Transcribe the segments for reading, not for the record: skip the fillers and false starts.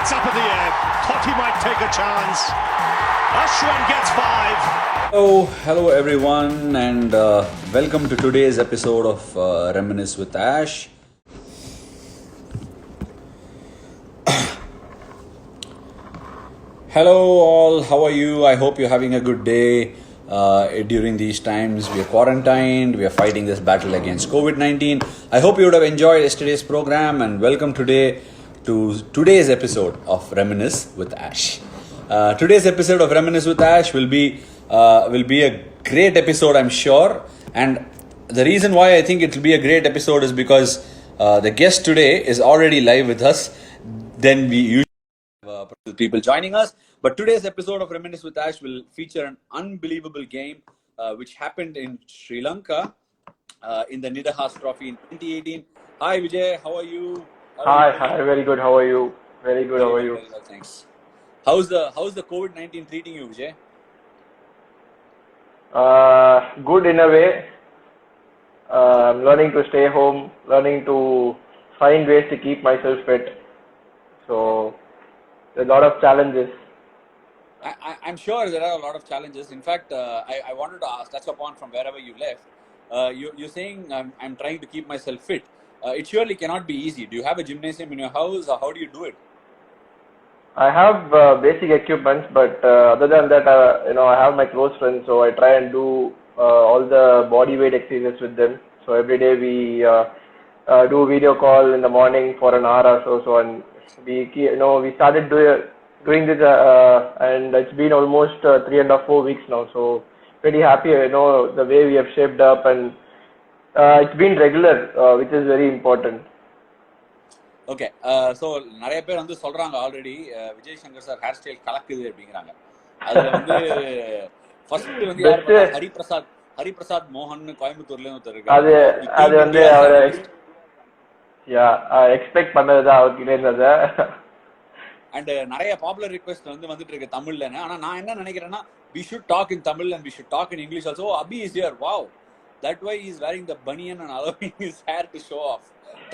It's up in the air. Hockey might take a chance. Ashwin gets 5. Hello everyone, and welcome to today's episode of Reminisce with Ash. Hello all, how are you? I hope you're having a good day. During these times, we are quarantined, we are fighting this battle against COVID-19. I hope you would have enjoyed yesterday's program, and welcome today to today's episode of Reminisce with Ash. Today's episode of Reminisce with Ash will be a great episode, I'm sure. And the reason why I think it will be a great episode is because the guest today is already live with us. Then we usually have people joining us. But today's episode of Reminisce with Ash will feature an unbelievable game which happened in Sri Lanka in the Nidahas Trophy in 2018. Hi Vijay, how are you? Hi, very good. How are you? Very good. How are you? Very well, thanks. How's the COVID-19 treating you, Vijay? Good in a way. I'm learning to stay home, learning to find ways to keep myself fit. So there's a lot of challenges. I'm sure there are a lot of challenges. In fact, I wanted to touch upon from wherever you left. You're saying I'm trying to keep myself fit. It surely cannot be easy. Do you have a gymnasium in your house, or how do you do it? I have basic equipments, but other than that, I have my close friends, so I try and do all the body weight exercises with them. So every day we do video call in the morning for an hour or so. And we started doing this, and it's been almost 3.5-4 weeks now. So pretty happy, the way we have shaped up, and it's been regular, which is very important. Okay, so நிறைய பேர் வந்து சொல்றாங்க already Vijay Shankar sir hair style கலக்குது அப்படிங்கிறாங்க. அதுல வந்து first வந்து ஹரிபிரசாத் மோகன் கோயம்புத்தூர்ல ஒருத்தர் இருக்காரு. அது வந்து அவர் எக்ஸ்பெக்ட் பண்ணதுதான் அவர்கிட்ட இருந்தது. அண்ட் நிறைய பாப்புலர் ரிக்வெஸ்ட் வந்துட்டு இருக்கு தமிழ்லன்னு. ஆனா நான் என்ன நினைக்கிறேன்னா, we should talk in Tamil and we should talk in English also. Abhi is here. Wow, that why he is wearing the banyan and allowing his hair to show off.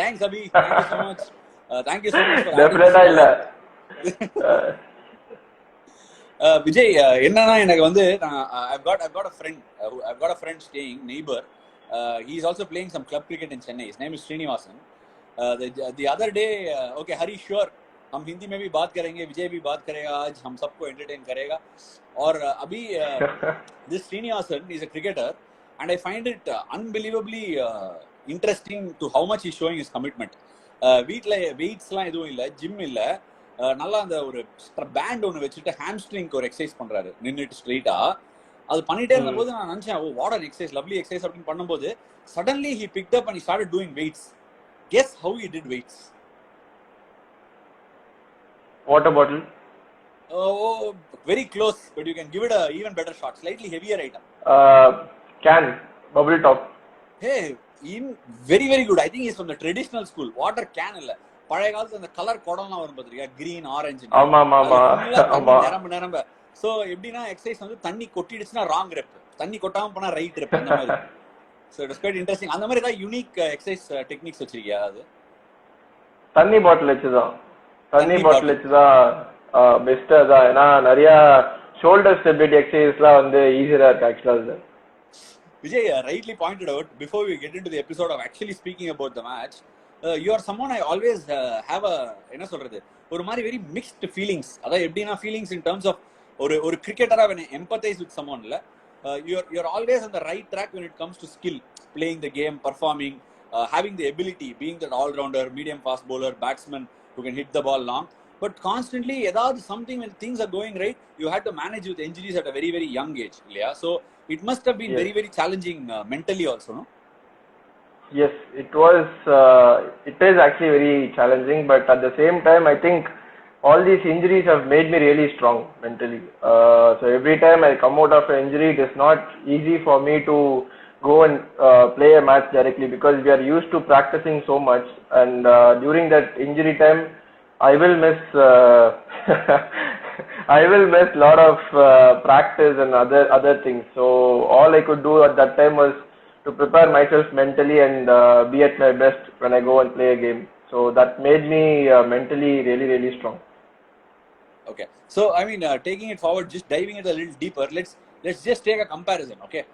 Thanks Abhi, thank you so much. Thank you so much for definitely illa Vijay, என்னன்னா எனக்கு வந்து I've got a friend staying neighbor. He is also playing some club cricket in Chennai. His name is Srinivasan. The other day, okay Hari, sure हम हिंदी में भी बात करेंगे, विजय भी बात करेगा, आज हम सबको एंटरटेन करेगा. और अभी this Srinivasan is a cricketer and I find it unbelievably interesting to how much he's showing his commitment. வீட்டில் வெயிட்ஸ்லாம் எதுவும் இல்லை, ஜிம் இல்லை, நல்லா அந்த ஒரு பேண்ட் ஒன்று வச்சுட்டு ஹாம்ஸ்ட்ரிங்க்கு ஒரு எக்ஸசைஸ் பண்ணுறாரு நின்றுட்டு ஸ்ட்ரெயிட்டா. அது பண்ணிட்டே இருந்தபோது நான் நினச்சேன், oh what an exercise, lovely exercise அப்படின்னு பண்ணும்போது suddenly he picked up and he started doing weights. Guess have he did weights? Water bottle. Oh, very close, but you can give it a even better shot. Slightly heavier item. Can, bubble top. Hey, very very good. I think he's from the traditional school. Water can illa, பழைய காலத்துல அந்த colour குடம்லாம் வரும் பாத்திருக்கியா, green orange. ஆமா நிரம்ப. So எப்படின்னா exercise வந்து தண்ணி கொட்டிடுச்சுன்னா wrong rep, தண்ணி கொட்டாம போனா ரைட் ரெப், அந்த மாதிரி. So it was quite interesting. அந்த மாதிரி ஏதாவது யூனிக் எக்ஸசைஸ் டெக்னிக்ஸ் வச்சிருக்கியா? அது தண்ணி பாட்டில் வச்சுதான் பெஸ்டா தான். ஏன்னா நிறைய ஷோல்டர் ஸ்டெபிலிட்டி எக்ஸசைஸ்லாம் வந்து ஈஸியா இருக்கு ஆக்சுவலா. Vijay rightly pointed out, before we get into the episode of actually speaking about the match, you are someone I always have a என்ன சொல்றது, ஒரு மாதிரி very mixed feelings. அதாவது எப்படின்னா feelings in terms of ஒரு cricketer when I empathize with someone இல்ல, you're always on the right track when it comes to skill, playing the game, performing, having the ability, being that all rounder, medium fast bowler, batsman who can hit the ball long, but constantly ஏதாவது something when things are going right, you had to manage with injuries at a very very young age இல்லையா? So it must have been very very challenging mentally also, no? Yes, it was. It is actually very challenging, but at the same time, I think all these injuries have made me really strong mentally. So every time I come out of an injury, it is not easy for me to go and play a match directly, because we are used to practicing so much, and during that injury time, I will miss a lot of practice and other things. So all I could do at that time was to prepare myself mentally and be at my best when I go and play a game. So that made me mentally really, really strong. Okay. So I mean, taking it forward, just diving it a little deeper. Let's just take a comparison. Okay.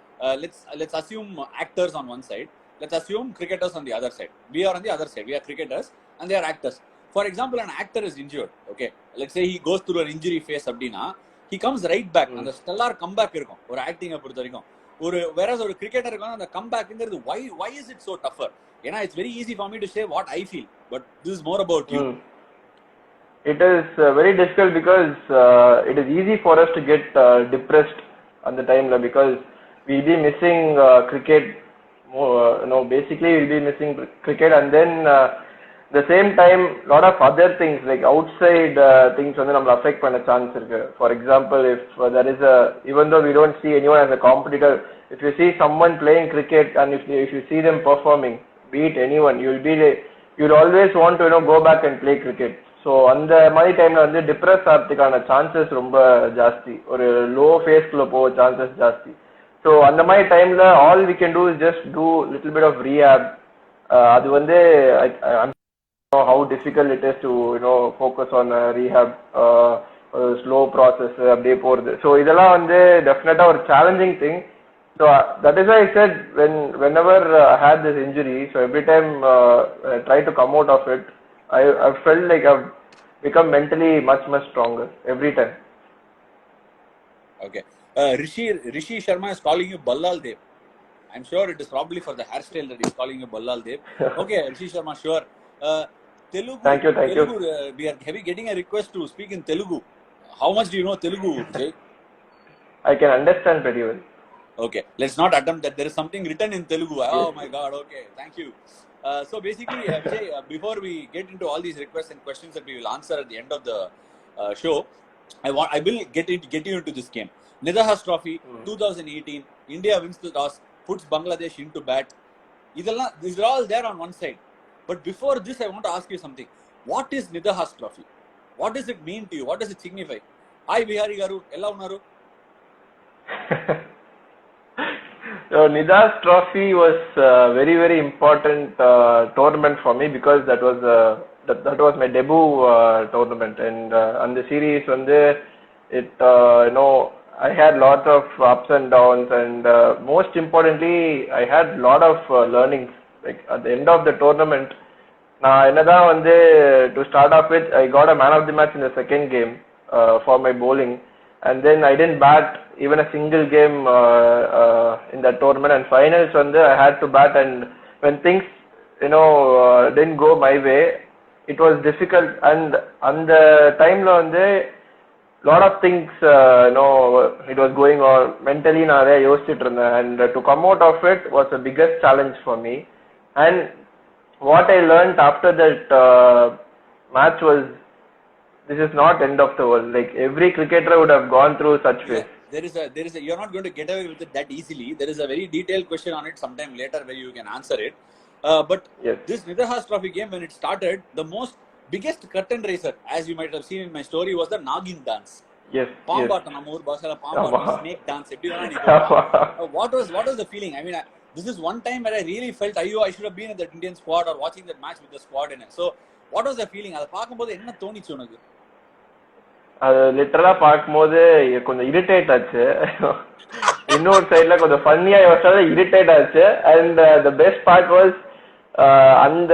Let's assume actors on one side. Let's assume cricketers on the other side. We are on the other side. We are cricketers and they are actors. For example, an actor is injured. Okay. Let's say he goes through an injury phase. Abdina, he comes right back. And the stellar comeback irukum. Or acting பொறுத்த வரைக்கும். Whereas ஒரு கிரிக்கெட்டருக்கு வந்து அந்த கம்பேக்ங்கிறது why is it so tougher? ஏன்னா it's very easy for me to say what I feel, but this is more about you. It is very difficult because it is easy for us to get depressed on the time because we'll be missing cricket. Basically we'll be missing cricket, and then the same time lot of other things like outside things வந்து நம்மள affect பண்ண chance இருக்கு. For example, if there is even though we don't see anyone as a competitor, if you see someone playing cricket and if you see them performing, be it anyone, you'll always want to go back and play cricket. So அந்த மாதிரி டைம்ல வந்து depress ஆகிறதுக்கான chances ரொம்ப ஜாஸ்தி, ஒரு low ஃபேஸ்க்குள்ள போக chances ஜாஸ்தி. ஸோ அந்த மாதிரி டைம்ல all we can do is just do little bit of rehab. அது வந்து how difficult it is to focus on rehab, slow process அப்படியே போறது. ஸோ இதெல்லாம் வந்து டெஃபினட்டா ஒரு challenging thing. So that is why I said whenever I had this injury, so every time I try to come out of it, I felt like I've become mentally much stronger every time. Okay. Rishi Sharma is calling you Ballal Dev. I'm sure it is probably for the hairstyle that he's calling you Ballal Dev. Okay, Rishi Sharma, sure. Telugu. Thank you. We are getting a request to speak in Telugu. How much do you know Telugu, Jay? I can understand pretty well. Okay, let's not attempt that. There is something written in Telugu. Oh my God. Okay, thank you. So basically, Vijay, before we get into all these requests and questions that we will answer at the end of the show, I will get you into this game. Nidahas Trophy 2018. India wins the toss, puts Bangladesh into bat. These are all there on one side. But before this, I want to ask you something. What is Nidahas Trophy? What does it mean to you? What does it signify? Hi, Bihari Garu. Ella unnaru. So Nidahas Trophy was a very important tournament for me because that was my debut tournament, and on the series I had lots of ups and downs, and most importantly I had lot of learnings. Like at the end of the tournament, to start off with, I got a man of the match in the second game for my bowling. And then I didn't bat even a single game in that tournament. And finals I had to bat, and when things didn't go my way, it was difficult. And on the time lot of things it was going on mentally. And to come out of it was the biggest challenge for me. And what I learned after that match was, this is not end of the world. Like every cricketer would have gone through such phase. There is a. You're not going to get away with it that easily. There is a very detailed question on it sometime later where you can answer it. But yes, this Nidahas Trophy game, when it started, the biggest curtain raiser, as you might have seen in my story, was the Nagin dance. Yes. Pambatam, our Basala Pambatam, snake dance. What was the feeling? I mean, this is one time where I really felt I should have been in that Indian squad or watching that match with the squad in it. So what was the feeling? அதை பார்க்கும்போது என்ன தோணிச்சு உனக்கு? அது லிட்டரலா பார்க்கும்போது கொஞ்சம் irritate ஆச்சு. இன்னொரு சைட்ல கொஞ்சம் ஃபன்னியா யோசிச்சாலும் இரிட்டேட் ஆச்சு. And the best part was அந்த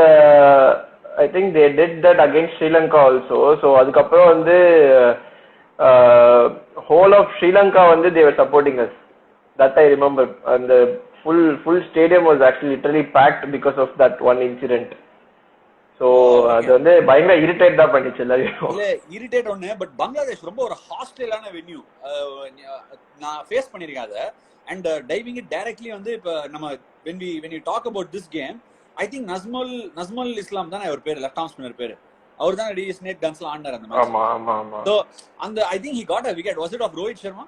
I think they did that against Sri Lanka also. So அதுக்கப்புறம் whole of Sri Lanka they were supporting us. That I remember. And the full stadium was actually literally packed because of that one incident. So அது பயங்கர irritate தான் பண்ணிச்சு எல்லாரையும். இல்ல irritate ஒண்ணு, but Bangladesh ரொம்ப ஒரு ஹாஸ்டைலான வென்யூ நான் ஃபேஸ் பண்ணிருக்கேன் அத. அண்ட் டைவிங் இட் டைரக்ட்லி இப்ப நம்ம when you talk about this game, I think Nazmul இஸ்லாம் தானே அவர் பேரு, லெஃப்ட் ஆர்ம் ஸ்பின்னர் பேரு. அவர் தான் ஸ்னேக் டன்ஸ்ல ஆடினார் அந்த மேட்ச். ஆமா. So அந்த I think he got a wicket. Was it of Rohit Sharma?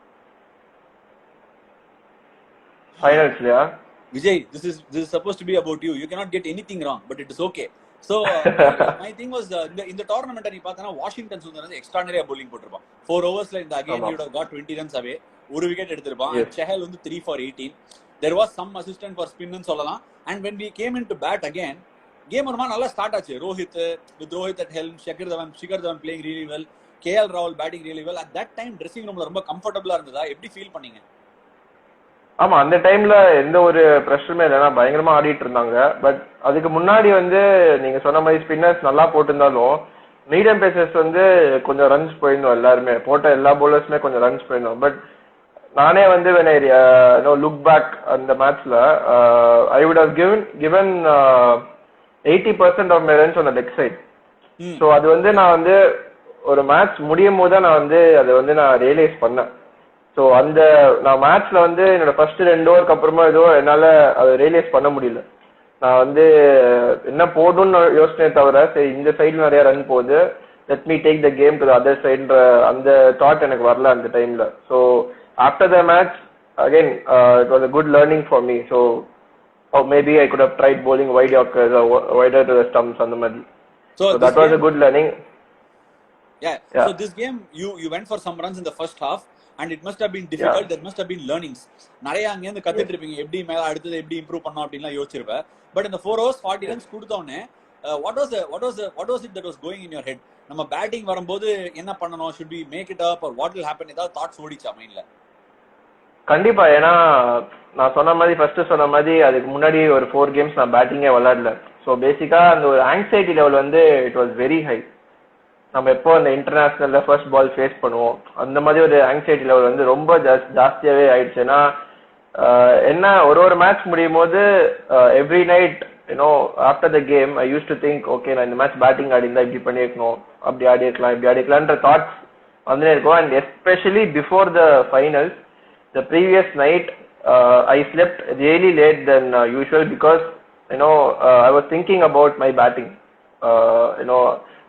Finals, yeah. Vijay, this is supposed to be about you. You cannot get anything wrong, but it is okay. So my thing was in the tournament நீ பார்த்தனா Washington Sundar எக்ஸ்ட்ராடினரியா bowling போட்டுருப்பான். 4 overs in the again he would have got 20 runs away. ஒரு wicket எடுத்துருப்பான். Chahal 3 for 18. There was some assistant for spin ன்னு சொல்லலாம். And when we came into bat again, game ஒரு மாதிரி நல்லா ஸ்டார்ட் ஆச்சு. Rohit at helm, Shikhar Dhawan playing really well. KL ராகுல் batting really well. At that time dressing ரூம்ல ரொம்ப கம்ஃபர்டபுளா இருந்ததா? எப்படி ஃபீல் பண்ணீங்க? ஆமா, அந்த டைம்ல எந்த ஒரு ப்ரெஷருமே இல்லைன்னா பயங்கரமா ஆடிட்டு இருந்தாங்க. பட் அதுக்கு முன்னாடி வந்து நீங்க சொன்ன மாதிரி ஸ்பின்னர்ஸ் நல்லா போட்டிருந்தாலும் மீடியம் பேசர்ஸ் வந்து கொஞ்சம் ரன்ஸ் போயிருந்தோம். எல்லாருமே போட்ட எல்லா பவுலர்ஸுமே கொஞ்சம் ரன்ஸ் போயிருந்தோம். பட் நானே வந்து when I look back அந்த மேட்ச்ல I would have given 80% of my runs on the leg side. So அது வந்து நான் வந்து ஒரு மேட்ச் முடியும் போது தான் நான் வந்து அதை வந்து நான் ரியலைஸ் பண்ணேன். ஸோ அந்த நான் மேட்ச்ல வந்து என்னோட ஃபர்ஸ்ட் 2 ஓவருக்கு அப்புறமா ஏதோ என்னால அதை ரியலைஸ் பண்ண முடியல. நான் வந்து என்ன போடணும்னு யோசனையே தவிர சரி இந்த சைடுல நிறைய ரன் போகுது, let me take the game to the other சைடுன்ற அந்த தாட் எனக்கு வரல அந்த டைம்ல. So after the match again it was a good learning for me. So maybe I could have tried bowling wide yorkers or wider to the stumps and the middle. So that was a good learning. Yeah. So this game you went for some runs in the first half and it must have been difficult. There must have been learnings. நிறைய அங்க இருந்து கத்துட்டு இருப்பீங்க, எப்படி மேல அடுத்து எப்படி improve பண்ணனும் அப்படிலாம் யோசிச்சிருப்பேன். But in the 4 overs 40 runs கொடுத்தோனே what was it that was going in your head? நம்ம பேட்டிங் வரும்போது என்ன பண்ணனும்? should we make it up or what will happen? ஏதாவது தாட்ஸ் ஓடிச்சா மைண்ட்ல? கண்டிப்பா. ஏன்னா நான் சொன்ன மாதிரி ஃபர்ஸ்ட் சொன்ன மாதிரி அதுக்கு முன்னாடி ஒரு 4 கேம்ஸ் நான் பேட்டிங்கே விளையாடல. ஸோ பேசிக்கா அந்த ஒரு ஆங்ஸைட்டி லெவல் வந்து இட் வாஸ் வெரி ஹை. நம்ம எப்போ அந்த இன்டர்நேஷனல்ல ஃபர்ஸ்ட் பால் ஃபேஸ் பண்ணுவோம் அந்த மாதிரி ஒரு ஆங்ஸைட்டி லெவல் வந்து ரொம்ப ஜாஸ்தியாவே ஆயிடுச்சு. ஏன்னா என்ன ஒரு மேட்ச் முடியும் போது every night after the game I use to think okay நான் இந்த மேட்ச் பேட்டிங் ஆடிருந்தா இப்படி பண்ணிருக்கணும், அப்படி ஆடிருக்கலாம், இப்படி ஆடிருக்கலாம்ன்ற தாட்ஸ் வந்துட்டே இருக்கும். And especially before the finals the previous night I slept really late than usual because I was thinking about my batting,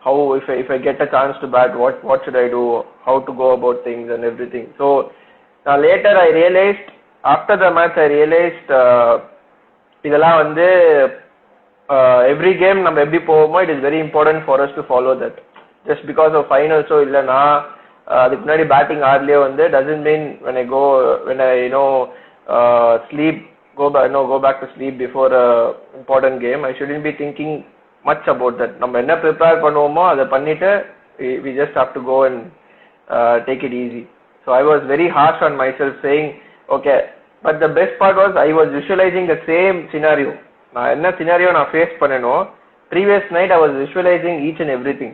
how if I get a chance to bat what should I do, how to go about things and everything. So later I realized, after the match I realized இதெல்லாம் வந்து every game நம்ம எப்படி போவோமோ it is very important for us to follow that. Just because of finals இல்லனா அதுக்கு முன்னாடி batting ஆடலையே வந்து doesn't mean when I sleep go back to sleep before a important game I shouldn't be thinking much about that. நம்ம என்ன prepare பண்ணுவோமோ அதை பண்ணிட்டு we just have to go and take it easy. So I was very harsh on myself saying okay, but the best part was I was visualizing the same scenario. நான் என்ன scenario நான் face பண்ணனோ previous night I was visualizing each and everything.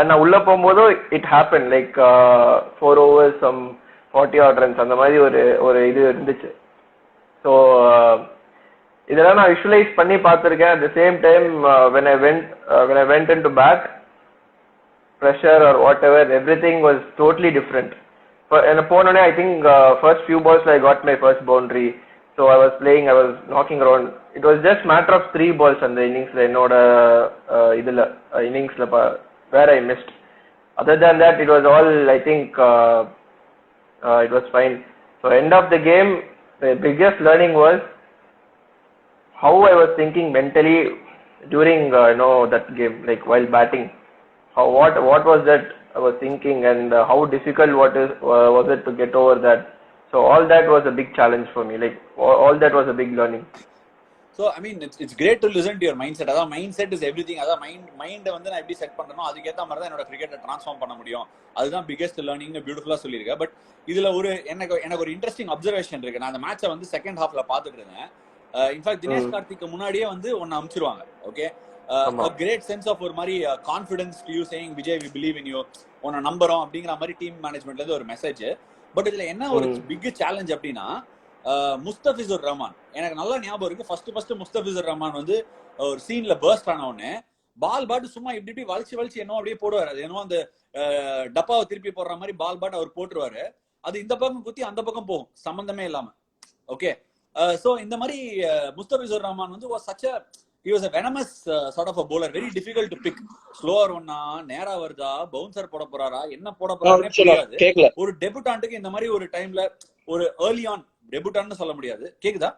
நான் உள்ள போகும்போது it happen like 4 overs some 40 odd runs அந்த மாதிரி ஒரு இது இருந்துச்சு. ஸோ இதெல்லாம் நான் விஷுவலைஸ் பண்ணி பார்த்துருக்கேன். At the same time when I went into bat, pressure or whatever, everything was totally different. என்ன போனோடனே I think first few balls I got my first boundary. So I was knocking around. It was just matter of 3 balls அந்த இன்னிங்ஸ்ல என்னோட இதுல இன்னிங்ஸ்ல where I missed. Other than that it was all I think it was fine. So end of the game the biggest learning was how I was thinking mentally during that game, like while batting. What was that I was thinking and how difficult was it to get over that. So all that was a big challenge for me, like all that was a big learning. So I mean it's great to listen to your mindset. அத mindset is everything. அத mind வந்து நான் எப்படி set பண்றேனோ அதுக்கு ஏத்த மாதிரி தான் என்னோட கிரிக்கெட்டை ட்ரான்ஸ்ஃபார்ம் பண்ண முடியும். அதுதான் பிகெஸ்ட் லேர்னிங்னு பியூட்டிஃபுல்லா சொல்லியிருக்கேன். பட் இதுல எனக்கு ஒரு இன்ட்ரெஸ்டிங் அப்சர்வேஷன் இருக்கு. நான் அந்த மேட்சை வந்து செகண்ட் ஹாஃப்ல பாத்துட்டு இருந்தேன். இன்ஃபேக்ட் தினேஷ் கார்த்திக்கு முன்னாடியே வந்து ஒன்னு அனுப்பிச்சிருவாங்க. Okay, a great sense of ஒரு மாதிரி confidence to you saying Vijay we believe in you, உன்னை நம்புறோம் அப்படிங்கிற மாதிரி டீம் மேனேஜ்மெண்ட்ல இருந்து ஒரு மெசேஜ். பட் இதுல என்ன ஒரு பிக் சேலஞ்ச் அப்படின்னா முஸ்தபிசுர் ரஹ்மான் எனக்கு நல்லா ஞாபகம் இருக்கு. ஃபர்ஸ்ட் முஸ்தபிசுர் ரஹ்மான் வந்து ஒரு சீன்ல பர்ஸ்ட் ஆன உடனே பால் பாட்டு சும்மா இப்படி வலிச்சு என்ன அப்படியே போடுவாரு. அது என்னவோ அந்த டப்பாவை திருப்பி போடுற மாதிரி பால் பாட்டு அவர் போட்டுருவாரு. அது இந்த பக்கம் குத்தி அந்த பக்கம் போகும் சம்பந்தமே இல்லாம. ஓகே, சோ இந்த மாதிரி முஸ்தபிசுர் ரஹ்மான் வந்து he was a venomous sort of a bowler, very difficult to pick. Slower ஒன்னா நேரா வருதா, பவுன்சர் போட போறாரா, என்ன போட போறாருன்னு தெரியாது. ஒரு டெபியூட்டான்ட்டுக்கு இந்த மாதிரி ஒரு டைம்ல ஒரு ஏர்லி ஆன் டெபியூட்டான்னு சொல்ல முடியாது. கேக்குதா?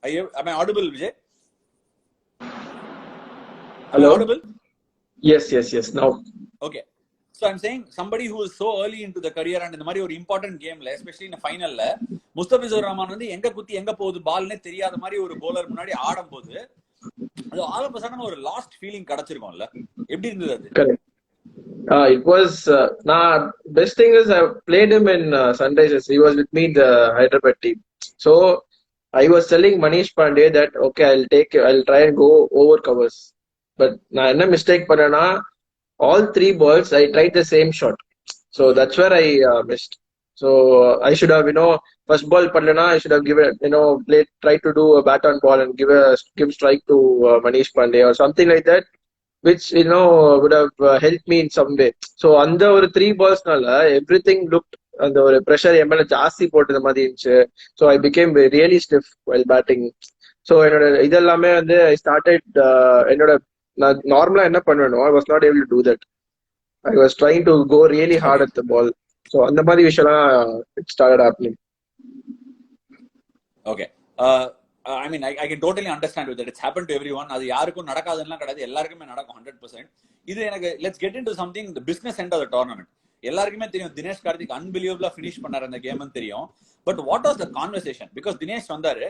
am I audible, Vijay? Hello? Audible? Yes now. Okay, so I'm saying somebody who is so early into the career and இந்த மாதிரி ஒரு இம்பார்ட்டன்ட் கேம்ல எஸ்பெஷலி இந்த ஃபைனல்ல முஸ்தபிசுர் ரஹ்மான் வந்து எங்க குத்தி எங்க போகுது பால்னே தெரியாத மாதிரி ஒரு bowler முன்னாடி ஆடும்போது அது ஆல் ஆஃப் சடன் ஒரு லாஸ்ட் ஃபீலிங் கிடைச்சிருக்கும்ல, எப்படி இருந்தது அது? correct. It was best thing is I played him in Sunrisers. He was with me in the Hyderabad team. So I was telling Manish Pandey that okay, I'll try and go over covers. But நான் என்ன mistake பண்ணேன்னா, all 3 balls I tried the same shot. So that's where I missed. So I should have, first ball padlana, I should have given, tried to do a bat on ball and give strike to Manish Pandey or something like that, which would have helped me in some way. So அந்த ஒரு 3 balls nala everything looked, அந்த ஒரு pressure MLA ஜாஸ்தி போட்டது மாதிரி இருந்துச்சு. So I became really stiff while batting. So என்னோட இதெல்லாமே வந்து I started என்னோட நான் நார்மலா என்ன பண்ணுவேனோ I was not able to do that. I was trying to go really hard at the ball. So அந்த மாதிரி விஷயம்லாம் it started happening. Okay. I mean, I can totally understand with that. It's happened to everyone. அது யாருக்கும் நடக்காதுன்னா கிடையாது, எல்லாருக்குமே நடக்கும் 100%. இது எனக்கு let's get into something, the business end of the tournament. எல்லாருக்குமே தெரியும் தினேஷ் கார்த்திக் அன்பிலியபிளா ஃபினிஷ் பண்ணாரு அந்த கேம்னு தெரியும். But what was the conversation? Because Dinesh வந்தாரு,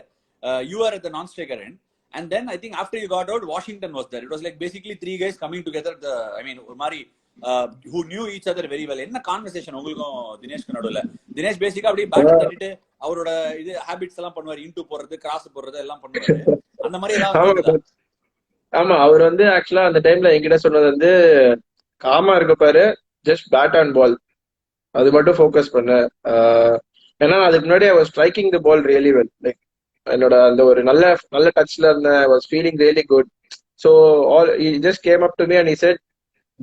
you are at the non-striker end, and then I think after you got out, Washington was there. It was like basically 3 guys coming together. ஒரு மாதிரி who knew each other very well. என்ன conversation உங்களுக்கும் தினேஷ்க்கு நடுவுல? தினேஷ் பேசிக்கா அப்படியே bad பண்ணிட்டு அவரோட இது ஹாபிட்ஸ் எல்லாம் பண்ணுவாரு, இன்டு போறது, கிராஸ் போறது எல்லாம் பண்ணுவாரு. அந்த மாதிரி ஏதாவது? ஆமா, அவர் வந்து ஆக்சுவலா அந்த டைம்ல என்கிட்ட சொன்னது வந்து, காமா இருக்க பாரு, ஜஸ்ட் பேட் அண்ட் பால், அது மட்டும் ஃபோக்கஸ் பண்ண. ஏன்னா அதுக்கு முன்னாடி I was striking the ball really well. Like என்னோட அந்த ஒரு நல்ல டச்ல இருந்தேன். I was feeling really good. So he just came up to me and he said,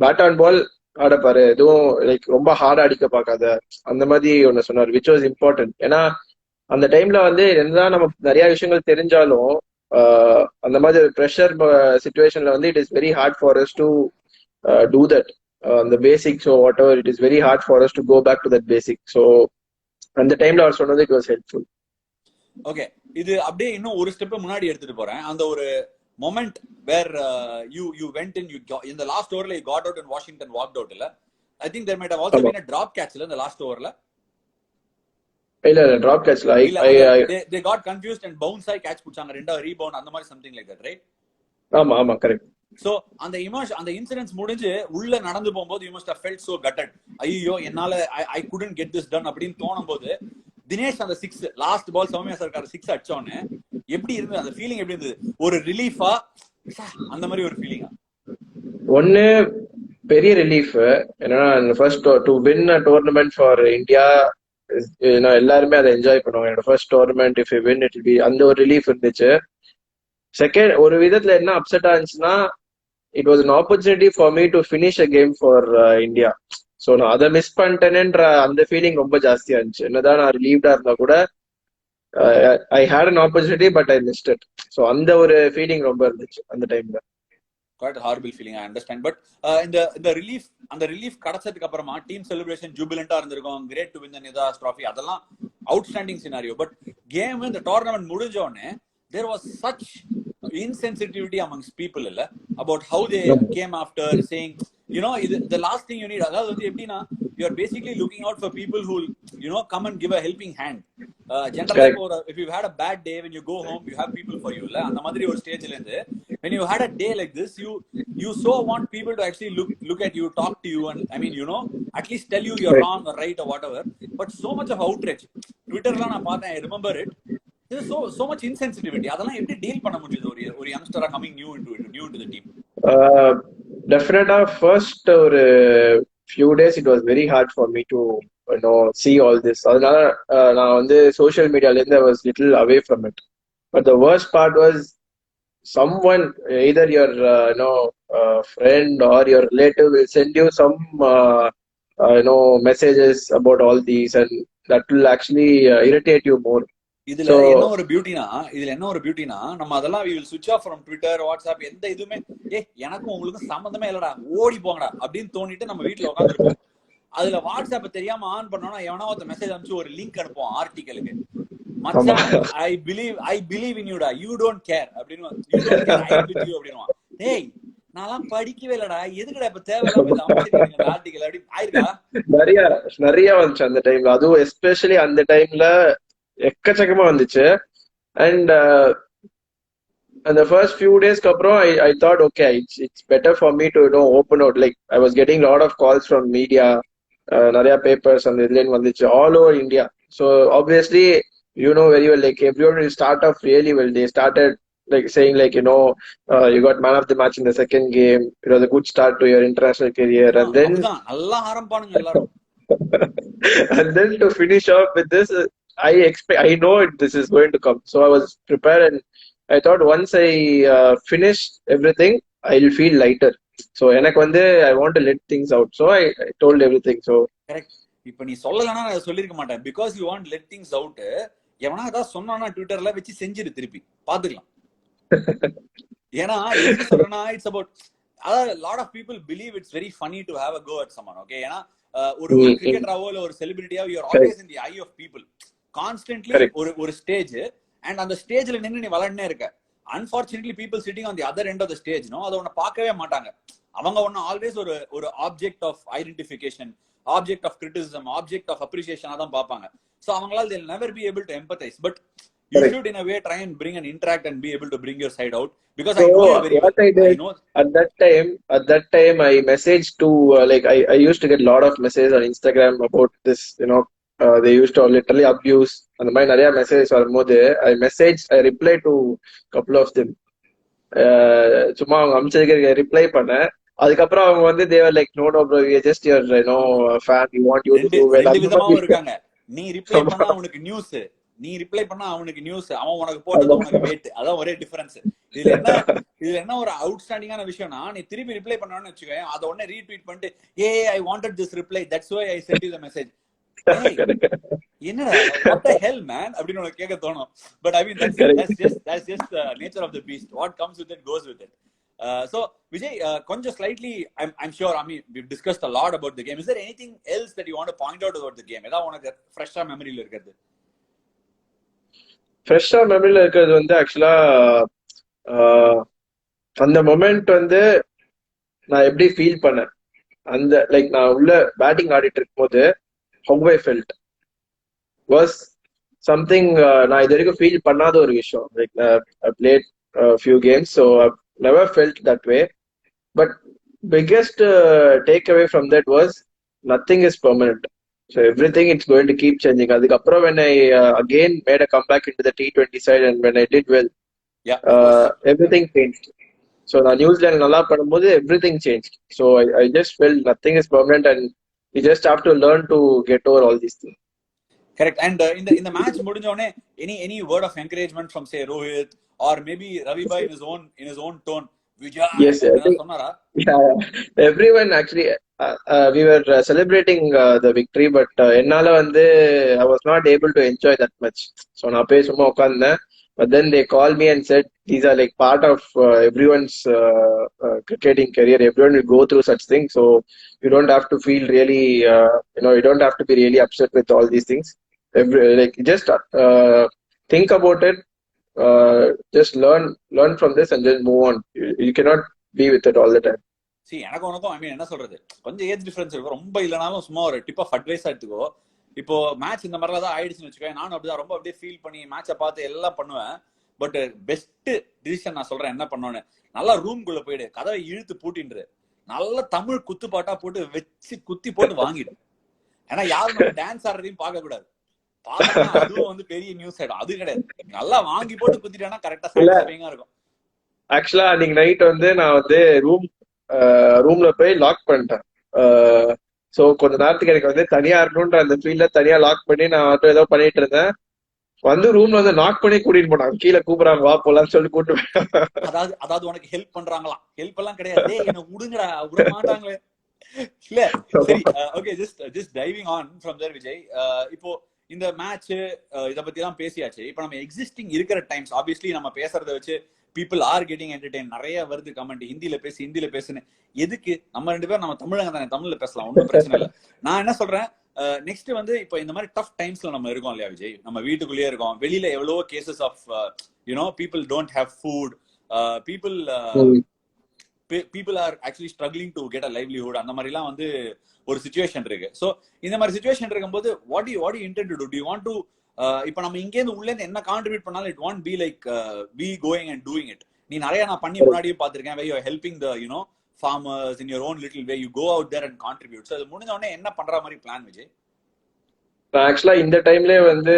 bat and ball ஆட பாரு, எதுவும் லைக் ரொம்ப ஹார்ட் அடிக்க பார்க்காத, அந்த மாதிரி ஒன்னு சொன்னார், விச் வாஸ் இம்பார்ட்டன்ட். ஏன்னா அந்த டைம்ல வந்து என்னதான் நம்ம நிறைய விஷயங்கள் தெரிஞ்சாலும் அந்த மாதிரி ஒரு ப்ரெஷர் சிச்சுவேஷன்ல வந்து it is very hard for us to do that, அந்த basics whatever, it is very hard for us to go back to that basic. So அந்த டைம்ல அவர் சொன்னது இட் வாஸ் ஹெல்ப்ஃபுல். ஓகே, இது அப்படியே இன்னும் ஒரு ஸ்டெப் முன்னாடி எடுத்துட்டு போறேன். அந்த ஒரு moment where you went in, in the last over you got out and Washington walked out illa. I think there might have also been a drop catch in the last over la. Illa drop catch la they got confused and bounce I catch puchanga, renda rebound and mari something like that, right? Ama correct. So on the emotion, on the incidents முடிஞ்சு உள்ள நடந்து போகும்போது you must have felt so gutted. ஐயோ என்னால I couldn't get this done அப்படினு தோணும்போது தினேஷ் அந்த 6 last ball Soumya Sarkar 6 அடிச்சோனே எப்படி இருந்தது? அந்த ஃபீலிங் எப்படி இருந்தது? ஒரு ரிலீஃபா, அந்த மாதிரி ஒரு ஃபீலிங்கா? ஒன்னு பெரிய ரிலீஃப். ஏன்னா first to win a tournament for India, எல்லாருமே அதை என்ஜாய் பண்ணுவாங்க. என்னோட first tournament if you win it will be, அந்த ஒரு ரிலீஃப் இருந்துச்சு. செகண்ட், ஒரு விதத்துல என்ன அப்செட் ஆச்சுன்னா, it was an opportunity for me to finish a game for India. So நான் அதை மிஸ் பண்ணிட்டேன்ற அந்த ஃபீலிங் ரொம்ப ஜாஸ்தியா இருந்துச்சு. என்னதான் நான் ரிலீவ்டா இருந்தா கூட I had an opportunity but I missed it. So அந்த ஒரு ஃபீலிங் ரொம்ப இருந்துச்சு அந்த டைம்ல. Quite a horrible feeling, I understand. But இந்த ரிலீஃப், அந்த ரிலீஃப் கிடைச்சதுக்கு அப்புறமா டீம் செலிப்ரேஷன் ஜூபிலண்டா இருந்திருக்கும். Great to win the Nidahas trophy, அதெல்லாம் அவுட்ஸ்டாண்டிங் சினாரியோ. பட் கேம், இந்த டோர்னமெண்ட் முடிஞ்ச உடனே there was such insensitivity amongst people illa about how they came after saying, the last thing you need, அதாவது வந்து எப்படின்னா, you are basically looking out for people who come and give a helping hand. Generally if you've had a bad day, when you go home you have people for you illa, அந்த மாதிரி ஒரு ஸ்டேஜ்ல இருந்து when you had a day like this, you so want people to actually look at you, talk to you, and I mean at least tell you you're wrong or right or whatever. But so much of outrage Twitter la na paathen, I remember it. There is so much insensitivity. அதெல்லாம் எப்படி deal பண்ண முடியுது ஒரு யங்ஸ்டரா coming new into the team? Definitely first ஒரு few days it was very hard for me to see all this. அதனால நான் வந்து social மீடியால இருந்து I was little away from it. But the worst part was someone, either your friend or your relative, will send you some messages about all these, and that will actually irritate you more. இதுல என்ன ஒரு பியூட்டினா, நம்ம அதெல்லாம் we will switch off from Twitter, WhatsApp, எந்த இதுவுமே எனக்கும் உங்களுக்கும் சம்பந்தமே இல்லடா, ஓடி போங்கடா அப்படின்னு தோணிட்டு நம்ம வீட்டுல உட்காந்துருப்போம். அதுல வாட்ஸ்அப் தெரியாம ஆன் பண்ணோம்னா எவனோ ஒரு மெசேஜ் அனுப்பிச்சு ஒரு லிங்க் அனுப்புவோம் ஆர்டிகலுக்கு. மச்சான், I believe in you டா, you don't care அப்படின்னு, you don't care, I with you அப்படின்னுவான். டேய், நான்லாம் படிக்கவே இல்லடா, எதுக்குடா இப்ப தேவையில்லாம ஆர்டிகல் அப்படி ஆயிருக்கா? நிறைய வந்துச்சு அந்த டைம்ல. அதுவும் எஸ்பெஷலி அந்த டைம்ல எக்கச்சக்கமா வந்துச்சு. And And the first few days kapro, I thought, okay, it's better for me to open out. Like I was getting a lot of calls from media, நிறைய papers and then வந்துச்சு all over India. So obviously, very well, like everyone will start off really well. They started like saying like, you got man of the match in the second game. It was a good start to your international career. And then நல்லா ஆரம்பிப்பானுங்க எல்லாரும். and then to finish off with this, I know this is going to come. So I was prepared and I thought once I finish everything, I'll feel lighter. So எனக்கு வந்து I want to let things out. So I told everything. So correct. இப்ப நீ சொல்லலன்னா நான் சொல்லிருக்க மாட்டேன். Because you want let things out. எவனா ஏதாவது சொன்னானா ட்விட்டர்ல வச்சு செஞ்சிரு திருப்பி பாத்துக்கலாம். ஏன்னா எதுக்கு சொல்றேன்னா it's about lot of people believe it's very funny to have a go at someone. Okay, ஏன்னா ஒரு கிரிக்கெட்டராவோ இல்ல ஒரு செலிபிரிட்டியாவோ you are always in the eye of people. Constantly ஒரு ஸ்டேஜ் and அந்த ஸ்டேஜ்ல நின்னு நீ வளர்னே இருக்க. Unfortunately, people sitting on the other end of the stage, அதை ஒன்ன பார்க்கவே மாட்டாங்க. அவங்க ஒன்ன ஆல்வேஸ் ஒரு object of identification, object of criticism, object of appreciation தான் பார்ப்பாங்க. So அவங்களால they'll never be able to empathize. But you should in a way try and bring and interact and be able to bring your side out. Because I know you very well. I know at that time I messaged to like I used to get a lot of messages on Instagram about this, they used to literally abuse அந்த மாதிரி நிறைய message வரும்போது I replied to couple of them. சும்மா அவங்க அமிச்சதுக்கு reply பண்ணேன். அதுக்கப்புறம் அவங்க வந்து they were like no bro, we are just your fan, we want you to do well. விதமாவும் இருக்காங்க. நீ ரிப்ளை பண்ணா அவனுக்கு நியூஸ், நீ ரிப்ளை பண்ணா அவனுக்கு நியூஸ், அவன் உனக்கு போட்டது உனக்கு வெயிட். அதான் ஒரே டிஃபரன்ஸ். இதுல என்ன ஒரு அவுட்ஸ்டாண்டிங்கான விஷயம்னா, நீ திருப்பி ரிப்ளை பண்ணான்னு வச்சுக்கோ, அதை உடனே ரீட்வீட் பண்ணிட்டு I wanted this reply, that's why I sent you the message. என்னடா what the hell man அப்படின்னு உனக்கு கேட்க தோணும். But I mean that's just the nature of the beast. What comes with it goes with it. So Vijay, கொஞ்சம் slightly I'm sure, I mean we've discussed a lot about the game. Is there anything else that you want to point out about the game? ஏதாவது உனக்கு ஃப்ரெஷ்ஷா மெமரியில இருக்கிறது? ஃப்ரெஷ்ஷா மெமரியில இருக்கிறது வந்து ஆக்சுவலா அந்த மொமெண்ட் வந்து நான் எப்படி ஃபீல் பண்ணேன், அந்த லைக் நான் உள்ள பேட்டிங் ஆடிட்டு இருக்கும்போது how I felt was something நான் இது வரைக்கும் ஃபீல் பண்ணாத ஒரு விஷயம். Like I played a few games, so I've never felt that way. But biggest takeaway from that was nothing is permanent. So everything it's going to keep changing. அதுக்கப்புறம் when I again made a comeback into the T20 side and when I did well, everything changed. So நான் New Zealand நல்லா பண்ணும்போது everything changed. So I just felt nothing is permanent and you just have to learn to get over all these things. Correct. And in the match முடிஞ்சோனே any word of encouragement from say Rohit or maybe Ravi bhai in his own tone, Vijay? Yes, சொன்னாரா? Yeah, everyone actually we were celebrating the victory, but என்னால வந்து I was not able to enjoy that much. So நான் போய் சும்மா உட்கார்ந்தேன். But then they called me and said these are like part of everyone's cricketing career. Everyone will go through such things, so you don't have to feel really, you don't have to be really upset with all these things. Just think about it. Just learn from this and just move on. You cannot be with it all the time. See, எனக்கு உனக்கும் I mean என்ன சொல்றது, கொஞ்சம் age difference இருக்கும். ரொம்ப இல்லனாலும் சும்மா ஒரு டிப் ஆஃப் அட்வைஸ் எடுத்துக்கோ. இப்போ மேட்ச் இந்த மாதிரிலாம் தான் ஆயிடுச்சுன்னு வச்சுக்கோ, நானும் அப்படிதான் ரொம்ப அப்படியே ஃபீல் பண்ணி மேட்சை பார்த்து எல்லாம் பண்ணுவேன். பட் பெஸ்ட் டிசிஷன் நான் சொல்றேன் என்ன பண்ணோன்னு, நல்லா ரூம்குள்ள போயிடு, கதவை இழுத்து பூட்டின்று நல்ல தமிழ் குத்துப்பாட்டா போட்டு வச்சு குத்தி போட்டு வாங்கிடு. ஏன்னா யாரும் நம்ம டான்ஸ் ஆடுறதையும் பார்க்க கூடாது. பார்த்தா அதுவும் வந்து பெரிய நியூஸ் ஆயிடும். அது கிடையாது, நல்லா வாங்கி போட்டு குத்திட்டேன்னா கரெக்டா சாட்டிஸ்ஃபைங்கா இருக்கும். ஆக்சுவலா அன்னைக்கு நைட் வந்து நான் வந்து ரூம்ல போய் லாக் பண்ணிட்டேன். சோ கொஞ்ச நேரத்துக்கு எனக்கு வந்து தனியா இருக்கணும்ன்ற அந்த ஃபீல்ட்ல தனியா லாக் பண்ணி நான் வந்து ஏதோ பண்ணிட்டு இருந்தேன். வந்து ரூம்ல வந்து நாக் பண்ணி கூட்டிட்டு போனாங்க, கீழே கூப்பிடுறாங்க வா போலான்னு சொல்லி கூட்டு. அதாவது உனக்கு ஹெல்ப் பண்றாங்களா? ஹெல்ப் எல்லாம் கிடையாது, என்ன விடுங்கடா, விட மாட்டாங்களே. இல்ல சரி, okay, just diving on from there Vijay. இப்போ இந்த மேட்ச் இத பத்தி எல்லாம் பேசியாச்சு. இப்போ நம்ம எக்ஸிஸ்டிங் இருக்கிற டைம்ஸ் ஆப்வியஸ்லி நம்ம பேசுறத வச்சு people are getting entertained. நிறைய வருது கமெண்ட், ஹிந்தில பேசுன்னு. எதுக்கு? நம்ம ரெண்டு பேரும் நம்ம தமிழங்க தானே, தமிழ்ல பேசலாம், ஒன்றும் பிரச்சனை இல்லை. நான் என்ன சொல்றேன், நெக்ஸ்ட் வந்து இப்போ இந்த மாதிரி டஃப் டைம்ஸ்ல நம்ம இருக்கோம் இல்லையா விஜய், நம்ம வீட்டுக்குள்ளேயே இருக்கோம். வெளியில எவ்வளவோ cases of people don't have food, people are actually struggling to get a livelihood. அந்த மாதிரி எல்லாம் வந்து ஒரு சிச்சுவேஷன் இருக்கு. ஸோ இந்த மாதிரி சிச்சுவேஷன் இருக்கும்போது what do you intend to do? Do you want to இப்போ நம்ம இங்கேருந்து உள்ளேருந்து என்ன கான்ட்ரிபியூட் பண்ணாலும் it won't be like we going and doing it. நீ நிறைய நான் பண்ணி முன்னாடியே பார்த்திருக்கேன். where you are helping the farmers in your own little way. You go out there and contribute. So அது முடிஞ்ச உடனே என்ன பண்ற மாதிரி பிளான் விஜய்? ஆக்சுவலா இந்த டைம்லயே வந்து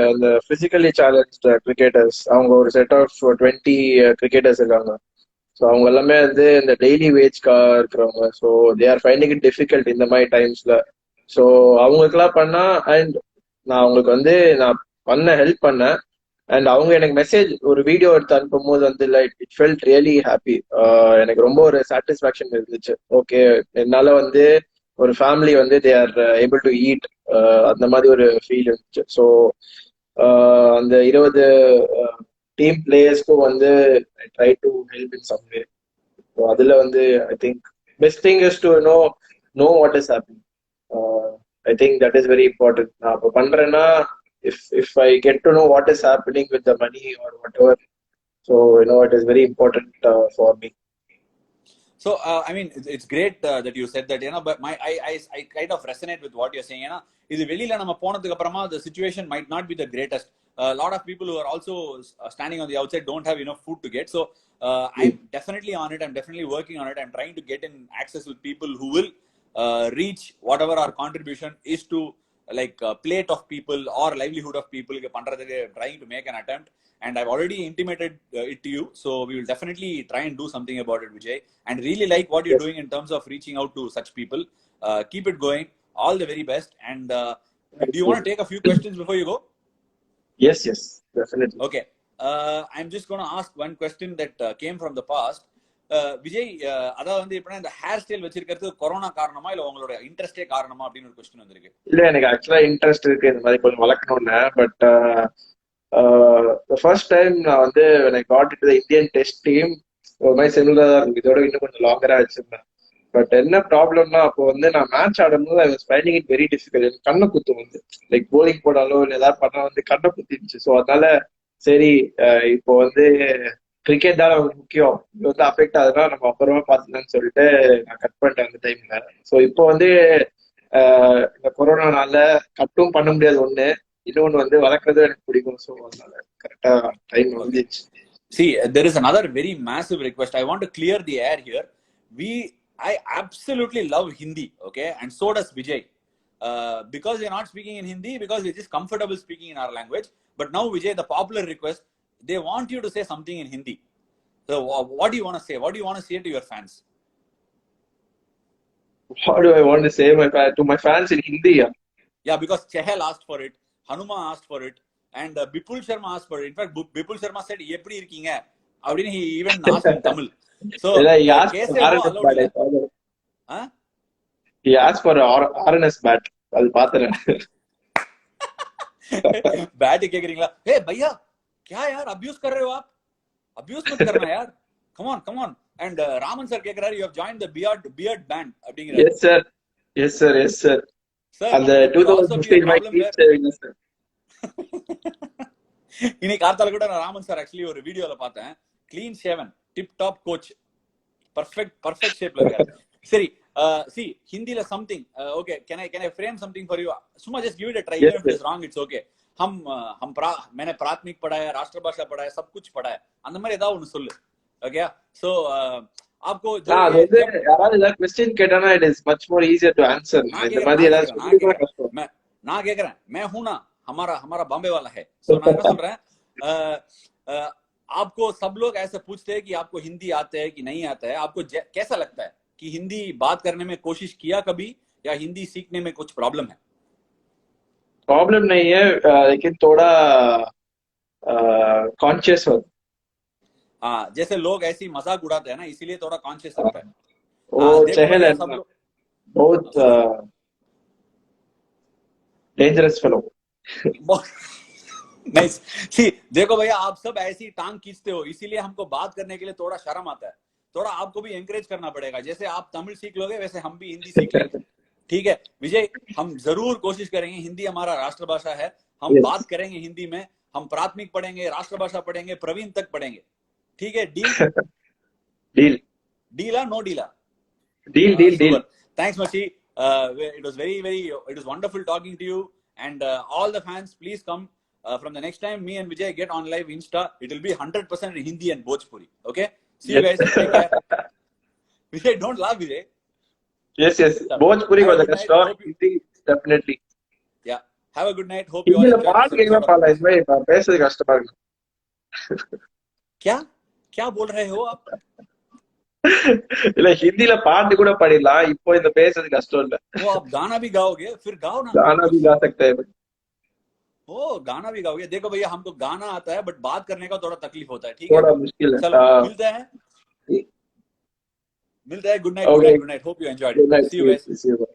அந்த பிசிக்கலி சேலஞ்ச் கிரிக்கெட்டர்ஸ் அவங்க ஒரு செட் ஆஃப் 20 கிரிக்கெட்டர்ஸ் இருக்காங்க. ஸோ அவங்க எல்லாமே வந்து இந்த டெய்லி வேஜ்க்கா இருக்கிறவங்க. So they are finding it difficult இந்த மாதிரி டைம்ஸ்ல. ஸோ அவங்களுக்குலாம் பண்ணா அண்ட் நான் அவங்களுக்கு வந்து நான் ஹெல்ப் பண்ணேன். அண்ட் அவங்க எனக்கு மெசேஜ் ஒரு வீடியோ எடுத்து அனுப்பும் போது வந்து like it felt really happy. எனக்கு ரொம்ப ஒரு சாட்டிஸ்ஃபேக்ஷன் இருந்துச்சு. ஓகே, என்னால வந்து ஒரு ஃபேமிலி வந்து they are able to eat, அந்த மாதிரி ஒரு ஃபீல் இருந்துச்சு. ஸோ அந்த 20 டீம் பிளேயர்ஸ்க்கும் வந்து I try to help in some way. So அதுல வந்து I think best thing is to know what is happening. I think that is very important. நான் இப்போ பண்றேன்னா if I get to know what is happening with the money or whatever, so it is very important for me. So I mean it's great that you said that, but I kind of resonate with what you're saying. இது வெளியில நம்ம போனதுக்கு அப்புறமா the situation might not be the greatest. A lot of people who are also standing on the outside don't have enough food to get. So I'm definitely on it. I'm definitely working on it. I'm trying to get in access with people who will reach whatever our contribution is to like plate of people or livelihood of people trying to make an attempt, and I've already intimated it to you, so we will definitely try and do something about it, Vijay, and really like what you're doing in terms of reaching out to such people. Keep it going. All the very best. And do you want to take a few questions before you go? Yes, definitely. Okay, I'm just going to ask one question that came from the past. Vijay, அதாவது வந்து இப்ப இந்த hair style வச்சிருக்கிறது corona காரணமா இல்ல உங்களோட இன்ட்ரெஸ்டே காரணமா அப்படின்னு ஒரு क्वेश्चन வந்திருக்கு. இல்ல, எனக்கு ஆக்சுவலா இன்ட்ரெஸ்ட் இருக்கு இந்த மாதிரி கொஞ்சம் வளர்க்கணும்னு. பட் ஃபர்ஸ்ட் டைம் நான் வந்து when I got into the Indian test team ஒரு மாதிரி சிமிலரா தான் இருக்கு. இதோட இன்னும் கொஞ்சம் லாங்கரா வச்சிருந்தேன். பட் என்ன ப்ராப்ளம்னா அப்போ வந்து நான் மேட்ச் ஆடும்போது I was finding it very difficult. எனக்கு கண்ணை குத்து வந்து லைக் போலிங் போடாலோ இல்லை ஏதாவது பண்ணா வந்து கண்ணை குத்திருச்சு. ஸோ அதனால சரி இப்போ வந்து கிரிக்கெட் தான் நமக்கு முக்கியம், இது வந்து அஃபெக்ட் ஆகுதுன்னா நம்ம அப்புறமா பார்த்துக்கலாம்னு சொல்லிட்டு நான் கட் பண்ணிட்டேன் அந்த டைம்ல. ஸோ இப்போ வந்து இந்த கொரோனானால கட்டும் பண்ண முடியாது ஒண்ணு, இன்னொன்னு வந்து வளர்க்கறதும் எனக்கு பிடிக்கும். ஸோ அதனால கரெக்டா டைம் வந்துச்சு. See, there is another very massive request. I want to clear the air here. I absolutely love Hindi, okay, and so does Vijay. Because you're not speaking in Hindi, because we're just comfortable speaking in our language. But now, Vijay, the popular request, they want you to say something in Hindi. So what do you want to say? What do you want to say to your fans? What do I want to say to my fans in Hindi? Yeah, because Chehal asked for it, Hanuma asked for it, and Bipul Sharma asked for it. In fact, Bipul Sharma said, "Eppadi irkeenga?" Avdinu he even asked in Tamil. So he asked for RNS bat. Huh? He asked for RNS bat. I'll paatren. Bat केकरींगला? Hey भैया, क्या यार abuse कर रहे हो आप? Abuse मत करना यार. Come on. And Raman sir कह रहा है, you have joined the beard band. Yes sir. Sir, and the 2015 my keep saving us, sir. இன்னைக்கு கார்த்தால கூட நான் ராமன் சார் ஆக்சுவலி ஒரு வீடியோல பார்த்தேன். clean shaven, tip top coach, perfect shape இருக்காரு. சரி, see Hindi something, okay, can I frame something for you? Suma just give it a try. Even if it is wrong, it's okay. हम मैंने प्राथमिक पढ़ा है, राष्ट्रभाषा पढ़ा है, सब कुछ पढ़ा है. அந்த மாதிரி ஏதாவது ஒன்னு சொல்லு. Okay, so आपको यार इधर question केटाना it is much more easier to answer. இந்த மாதிரி ஏதாவது சொல்லுங்க கஷ்டம். நான் கேக்குறேன், मैं हूं ना, हमारा बॉम्बे वाला है. सो मैं क्या बोल रहा है, आपको सब लोग ऐसे पूछते हैं कि आपको हिंदी आता है कि नहीं आता है. आपको कैसा लगता है कि हिंदी बात करने में कोशिश किया कभी, या हिंदी सीखने में कुछ प्रॉब्लम है? प्रॉब्लम नहीं है, लेकिन थोड़ा कॉन्शियस हो. हाँ, जैसे लोग ऐसी मजाक उड़ाते हैं ना, इसीलिए थोड़ा कॉन्शियस रहता है. वो चहल है बहुत डेंजरस फेलो. नाइस. सी देखो भैया, आप सब ऐसी टांग खींचते हो, इसीलिए हमको बात करने के लिए थोड़ा शर्म आता है. थोड़ा आपको भी एनकरेज करना पड़ेगा. जैसे आप तमिल सीख लोगे, वैसे हम भी हिंदी सीख लेंगे. ठीक है विजय, हम जरूर कोशिश करेंगे. हिंदी हमारा राष्ट्रभाषा है, हम बात करेंगे हिंदी में. हम प्राथमिक पढ़ेंगे, राष्ट्रभाषा पढ़ेंगे, प्रवीण तक पढ़ेंगे. ठीक है, डील नो डीला? Deal. Thanks Machi. It was very it was wonderful talking to you, and all the fans, please come from the next time me and Vijay get on live Insta, it will be 100% in Hindi and Bhojpuri. Okay, see you guys. Take care. Vijay, don't laugh, Vijay. Yes. Bhojpuri was the best song. Hindi definitely. Yeah. Have a good night. Hope you all ஹிந்தில enjoyed பாட்டு this கேட்கவே episode. பாடல இதுவே பேசுறது கஷ்டமா இருக்கு. क्या बोल रहे हो आप? இல்ல ஹிந்தில பாட்டு கூட பாடிடலாம், இப்போ இந்த பேசுறது கஷ்டம் இல்ல. वो आप गाना भी गाओगे, फिर गाओ ना. गाना भी गा सकते हैं. ओ गाना भी गाओगे. देखो भैया, हमको गाना आता है बट बात करने का थोड़ा तकलीफ होता है. ठीक है, थोड़ा मुश्किल है. चलो मिलते हैं. Good night. Good night. Hope you enjoyed. Good night. See you guys. See you.